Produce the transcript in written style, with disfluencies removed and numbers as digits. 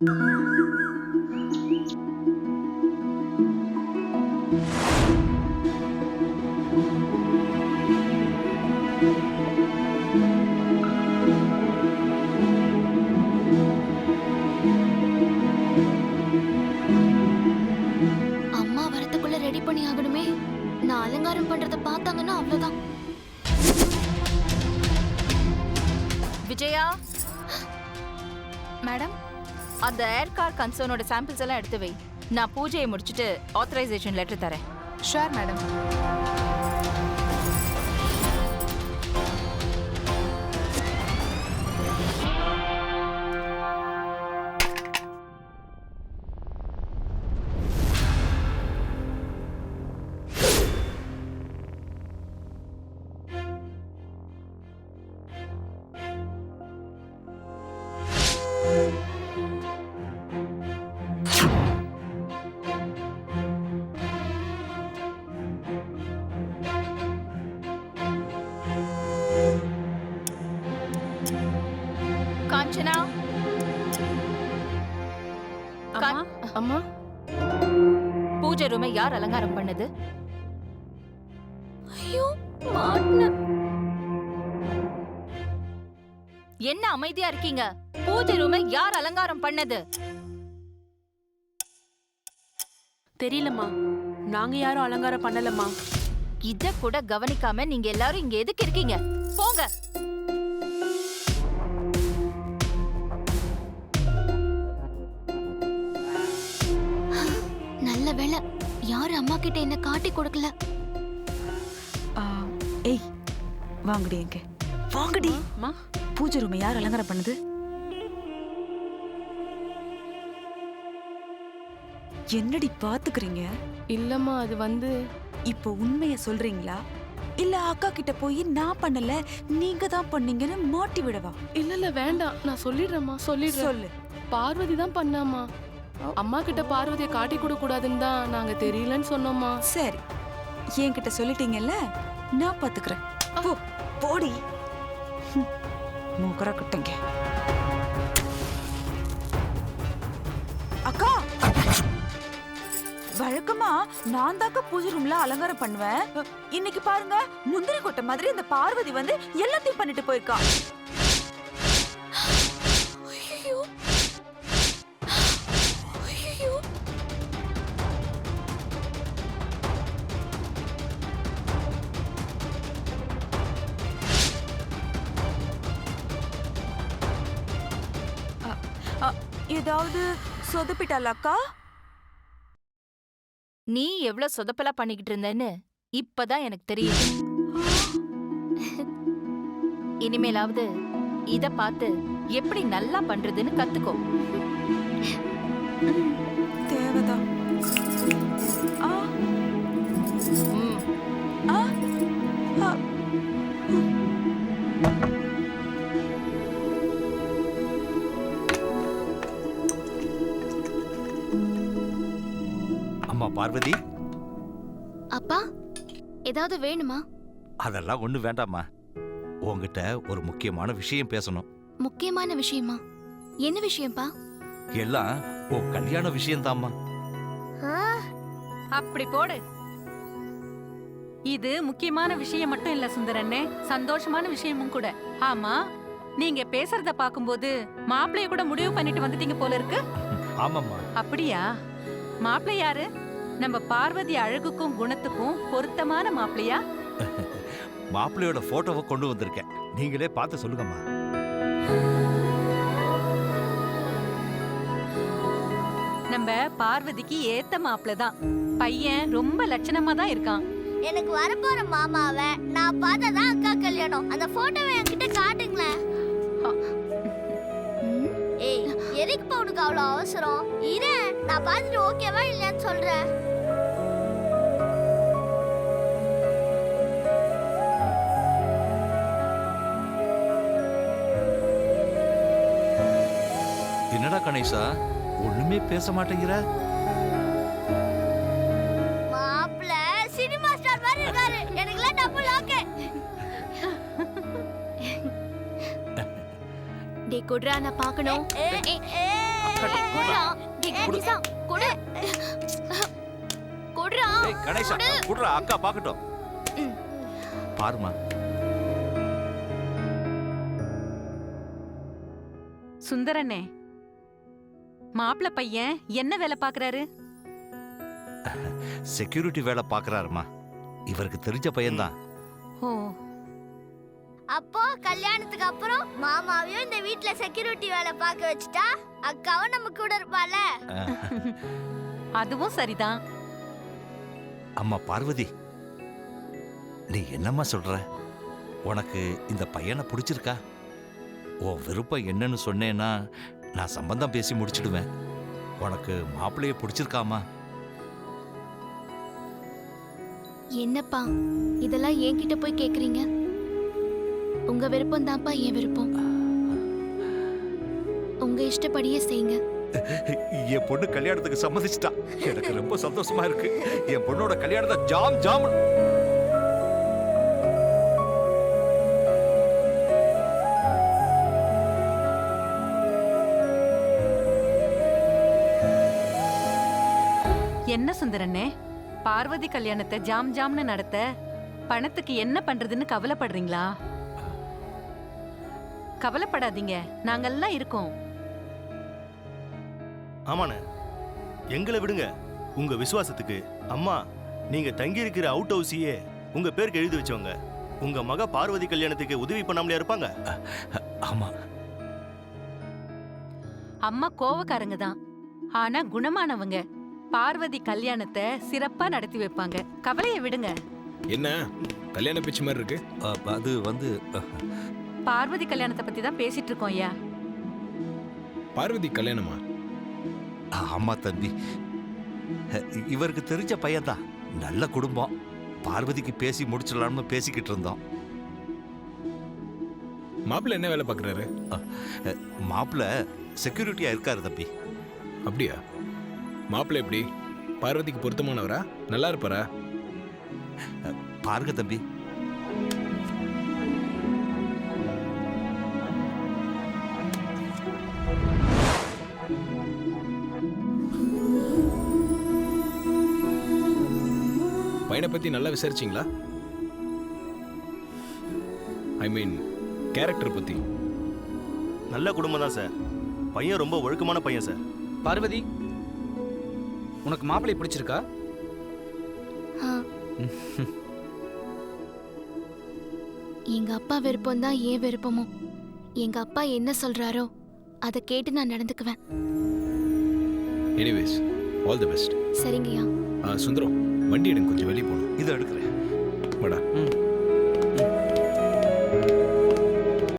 அம்மா வரதுக்குள்ள ரெடி பண்ணி ஆகணுமே. நான் அலங்காரம் பண்றத பார்த்தாங்கன்னா அவ்வளவுதான். விஜயா மேடம், அந்த ஏர் கார் கன்சர்னோட சாம்பிள்ஸ் எல்லாம் எடுத்து வை. நான் பூஜையை முடிச்சிட்டு ஆத்தரைசேஷன் லெட்டர் தரேன். Sure madam. காஞ்சனா, அம்மா, பூஜை ரூமை யார் அலங்காரம் பண்ணது? ஐயோ மாட்ன. என்ன அமைதியா இருக்கீங்க? பூஜை ரூமை யார் அலங்காரம் பண்ணது? தெரியலம்மா, நாங்க யாரும் அலங்காரம் பண்ணலம்மா. இத கூட கவனிக்காம நீங்க எல்லாரும் இங்க எதுக்கு இருக்கீங்க? போங்க. நல்ல வேளை யாரு அம்மா கிட்ட என்ன காட்டி கொடுக்கல. ஏய் வாங்கடி, எங்க வாங்கடி. அம்மா, பூஜை ரூமை யார் அலங்காரம் பண்ணது? என்னடி பாத்துக்கிறீங்க? இல்லம்மா, அது வந்து இப்போ உண்மைய சொல்றீங்களா இல்ல அக்கா கிட்ட போய் நான் பண்ணல நீங்க தான் பண்ணீங்கன்னு மாட்டி விடவா? இல்ல வேண்டாம், நான் சொல்லிடுறேம்மா, சொல்லிடுறேன். சொல்லு. பார்வதி தான் பண்ணாமா. அம்மா கிட்ட பார்வதியை காட்டி கொடுக்க கூடாதுன்னு தான் நாங்க தெரியலன்னு சொன்னோம்மா. சரி, என்கிட்ட சொல்லிட்டீங்கல்ல, நான் பாத்துக்கிறேன். போ, போடி மூக்கரா குட்டங்க. அக்கா, வழக்கமா நான் தாக்க பூஜை ரூம்ல அலங்காரம் பண்ணுவேன். இன்னைக்கு பாருங்க, முந்திரி கொட்டை மாதிரி இந்த பார்வதி வந்து எல்லாத்தையும் பண்ணிட்டு போயிருக்கா. ஐயோ ஐயோ. ஏதாவது சொதப்பிட்டால அக்கா? நீ எவ்வளவு சொதப்பலா பண்ணிக்கிட்டு இருந்தேன்னு இப்பதான் எனக்கு தெரியுது. இனிமேலாவது இத பார்த்து எப்படி நல்லா பண்றதுன்னு கத்துக்கோ. தேவதான். ம். அம்மா பார்வதி, அப்பா, ஏதாவது வேணுமா? அதெல்லாம் ஒண்ணு வேண்டாம்மா. உன்கிட்ட ஒரு முக்கியமான விஷயம் பேசணும். முக்கியமான விஷயமா? என்ன விஷயம்ப்பா? எல்லாம் உன் கல்யாண விஷயம்தாம்மா. அப்படி போடு. இது முக்கியமான விஷயம் மட்டும் இல்ல சுந்தரண்ணே, சந்தோஷமான விஷயமும் கூட. ஆமா, நீங்க பேசுறத பாக்கும்போது மாப்பிளைய கூட முடிவு பண்ணிட்டு வந்துட்டீங்க போல இருக்கு. ஆமாம்மா. அப்படியா? மாப்பிள்ளை யாரு? நம்ம பார்வதி அழகுக்கும் குணத்துக்கும் பொருத்தமான மாப்பிள்ளையா? மாப்பிள்ளையோட போட்டோவை கொண்டு வந்திருக்கேன், நீங்களே பார்த்து சொல்லுங்கம்மா. நம்ம பார்வதிக்கு ஏத்த மாப்பிள்ளை தான். பையன் ரொம்ப லட்சணமா தான் இருக்கான். எனக்கு வரப்போற மாமாவை நான் பார்த்ததான் அக்கா கல்யாணம். அந்த போட்டோவை என்கிட்ட காட்டுங்களேன். ஏய், எதுக்கு உனக்கு அவ்வளவு அவசரம்? இரு, நான் பார்த்துட்டு ஓகேவா இல்லையான்னு சொல்றேன். என்னடா கணேசா, ஒண்ணுமே பேச மாட்டேங்கிற? மாப்பிள்ள சினிமா ஸ்டார் மாதிரி இருக்காரு. எனக்குலாம் டபுள் ஓகே. டே குட்ரா, நான் பார்க்கணும். குடுறா. டேய், கணேசா, குடு. குடுறா. ஏய் கணேசா குடுறா, அக்கா பார்க்கட்டும். பாருமா. சுந்தரண்ணே, மாப்பிள்ள பையன் என்ன வேலை பாக்குறாரு? செக்யூரிட்டி வேலை பார்க்கறாருமா. இவருக்கு தெரிஞ்ச பையன்தான். ஓ, அப்போ கல்யாணத்துக்கு அப்புறம் மாமாவையும் இந்த வீட்ல செக்யூரிட்டி வேலை பார்க்க வச்சுட்டா அக்காவும் நம்ம கூட இருப்பாள. அதுவும் சரிதான். அம்மா பார்வதி, நீ என்னம்மா சொல்ற? உனக்கு இந்த பையனை பிடிச்சிருக்கா? உன் விருப்பம் என்னன்னு சொன்னேன்னா நான் சம்பந்தம் பேசி முடிச்சிடுவேன். உனக்கு மாப்பிள்ளைய பிடிச்சிருக்காமா? என்னப்பா இதெல்லாம் என்கிட்ட போய் கேக்குறீங்க? உங்க விருப்பம் தான்ப்பா என் விருப்பம். உங்க இஷ்டப்படியே செய்யுங்க. என் பொண்ணு கல்யாணத்துக்கு சம்மதிச்சிட்டா. எனக்கு ரொம்ப சந்தோஷமா இருக்கு. என் பொண்ணோட கல்யாணத்தை ஜாம் ஜாம். என்ன சுந்தரண்ணே, பார்வதி கல்யாணத்தை ஜாம் ஜாம்னு நடத்த பணத்துக்கு என்ன பண்றதுன்னு கவலைப்படுறீங்களா? கவலைப்படாதீங்க, நாங்கெல்லாம் இருக்கோம். ஆமாண்ணே, எங்களை விடுங்க. உங்க விசுவாசத்துக்கு அம்மா நீங்க தங்கி இருக்கிற அவுட் ஹவுஸையே உங்க பேருக்கு எழுதி வச்சவங்க. உங்க மக பார்வதி கல்யாணத்துக்கு உதவி பண்ணாமலே இருப்பாங்க. ஆமா, அம்மா கோவக்காரங்க தான், ஆனா குணமானவங்க. பார்வதி கல்யாணத்தை சிறப்பா நடத்தி வைப்பாங்க. கவலையை விடுங்க. என்ன கல்யாண பிச்சு மாதிரி இருக்கு? அது வந்து பார்வதி கல்யாணத்தை பத்தி தான் பேசிட்டு இருக்கோம் ஐயா. பார்வதி கல்யாணமா? ஆமா தம்பி, இவருக்கு தெரிஞ்ச பையன்தான். நல்ல குடும்பம். பார்வதிக்கு பேசி முடிச்சிடலாம்னு பேசிக்கிட்டு இருந்தோம். மாப்பிள்ள என்ன வேலை பார்க்குறாரு? மாப்பிள்ள செக்யூரிட்டியா இருக்காரு தம்பி. அப்படியா? மாப்பிள்ள எப்படி? பார்வதிக்கு பொருத்தமானவரா? நல்லா இருப்பாரா? பாருங்க தம்பி. பையனை பத்தி நல்லா விசாரிச்சிங்களா? ஐ மீன் கேரக்டர் பத்தி. நல்ல குடும்பம் தான் சார். பையன் ரொம்ப ஒழுக்கமான பையன் சார். பார்வதி, உனக்கு மாப்பிள்ளை பிடிச்சிருக்கா? எங்க அப்பா விருப்பம் தான் ஏன் விருப்பமும். எங்க அப்பா என்ன சொல்றாரோ அதை கேட்டு நான் நடந்துக்குவேன். Anyways, all the best. சரிங்கய்யா. சுந்தரம், வண்டி எடுங்க, கொஞ்சம் வெளியே போகணும். இதை எடுக்கிறேன். வாடா.